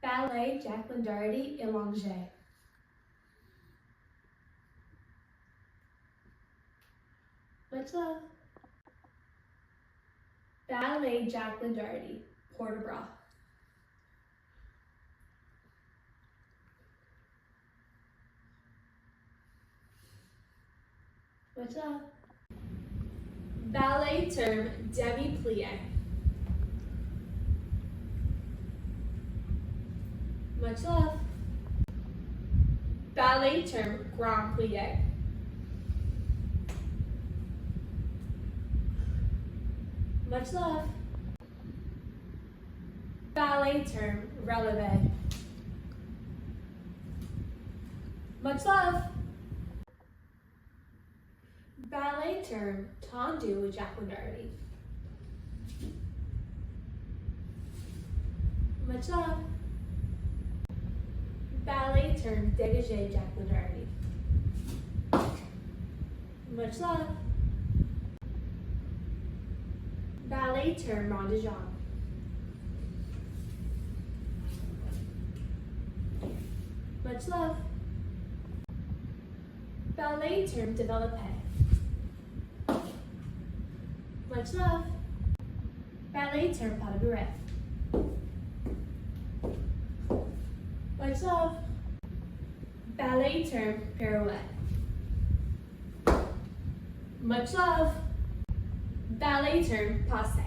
Ballet, Jacklyn Dougherty, Elonge. Much love. Ballet, Jacklyn Dougherty, Port de Bras. Much love. Ballet term demi-plie. Much love. Ballet term grand plie. Much love. Ballet term releve. Much love. Ballet term tendu with Jacklyn Dougherty. Much love. Ballet term dégagé Jacklyn Dougherty. Much love. Ballet term rond de jambe. Much love. Ballet term développé. Much love. Ballet term pas de bourrée. Much love. Ballet term pirouette. Much love. Ballet term passe.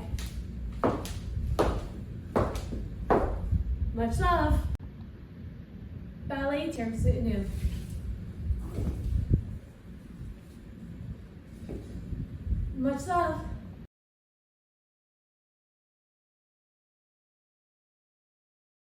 Much love. Ballet term soutenu. Much love.